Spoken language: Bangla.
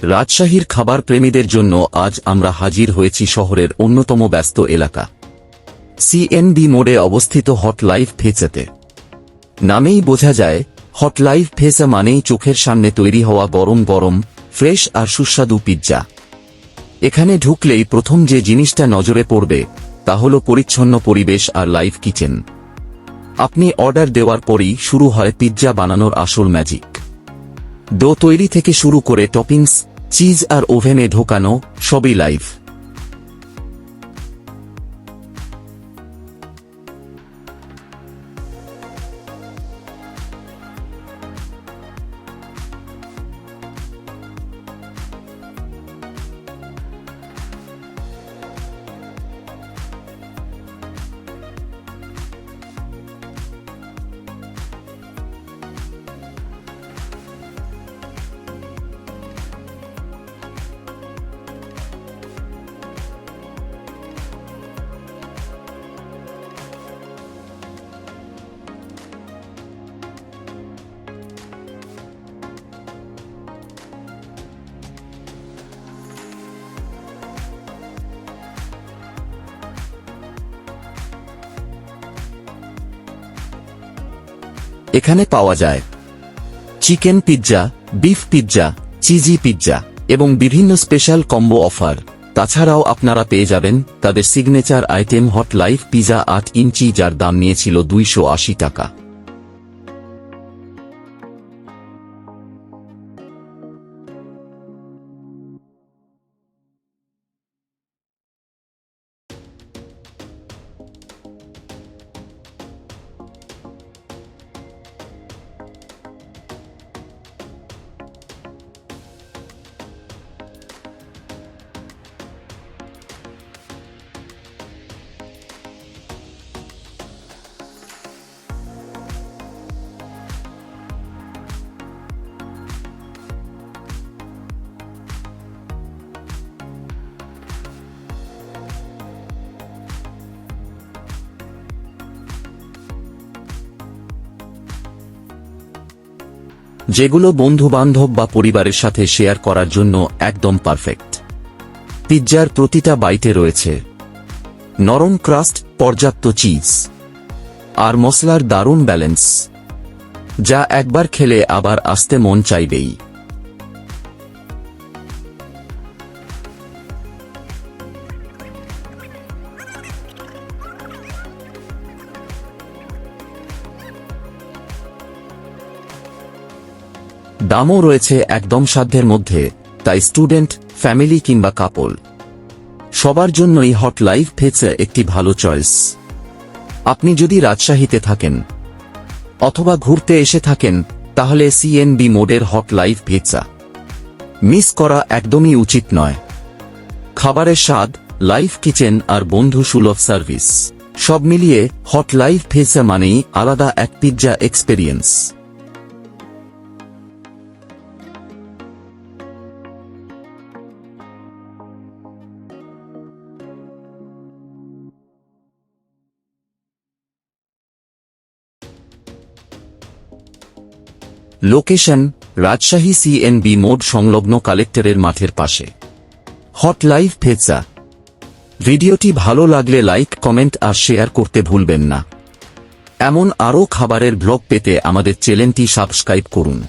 রাজশাহীর খাবার প্রেমীদের জন্য আজ আমরা হাজির হয়েছি শহরের অন্যতম ব্যস্ত এলাকা সিএনবি মোড়ে অবস্থিত হট লাইফ ফেসাতে। নামেই বোঝা যায়, হট লাইফ ফেসা মানেই চোখের সামনে তৈরি হওয়া গরম গরম ফ্রেশ আর সুস্বাদু পিৎজা। এখানে ঢুকলেই প্রথম যে জিনিসটা নজরে পড়বে তা হল পরিচ্ছন্ন পরিবেশ আর লাইভ কিচেন। আপনি অর্ডার দেওয়ার পরই শুরু হয় পিৎজা বানানোর আসল ম্যাজিক। ডো তৈরি থেকে শুরু করে টপিংস, চিজ আর ওভেনে ঢোকানো সবই লাইভ। এখানে পাওয়া যায় chicken pizza, beef pizza, cheesy pizza এবং বিভিন্ন স্পেশাল কম্বো অফার। তাছাড়াও আপনারা পেয়ে যাবেন তাদের signature item hot life pizza 8 ইঞ্চি, যার দাম নিয়েছিল 280 টাকা। যেগুলো বন্ধু-বান্ধব বা পরিবারের সাথে শেয়ার করার জন্য একদম পারফেক্ট। পিৎজার প্রতিটা বাইটে রয়েছে নরম ক্রাস্ট, পর্যাপ্ত চিজ আর মশলার দারুণ ব্যালেন্স, যা একবার খেলে আবার আসতে মন চাইবেই। দামও রয়েছে একদম সাধ্যের মধ্যে, তাই স্টুডেন্ট, ফ্যামিলি কিংবা কাপল সবার জন্যই হট লাইফ ফেসা একটি ভালো চয়েস। আপনি যদি রাজশাহীতে থাকেন অথবা ঘুরতে এসে থাকেন, তাহলে সিএনবি মোড়ের হট লাইফ ফেসা মিস করা একদমই উচিত নয়। খাবারের স্বাদ, লাইভ কিচেন আর বন্ধু সুলভ সার্ভিস সব মিলিয়ে হট লাইফ ফেসা মানেই আলাদা এক pizza experience. Location: Rajshahi CNB মোড় সংলগ্ন কালেক্টরের মাঠের পাশে। Hot life Fesa. ভিডিওটি ভালো লাগলে লাইক, কমেন্ট আর শেয়ার করতে ভুলবেন না। এমন আরও খাবারের ব্লগ পেতে আমাদের চ্যানেলটি সাবস্ক্রাইব করুন।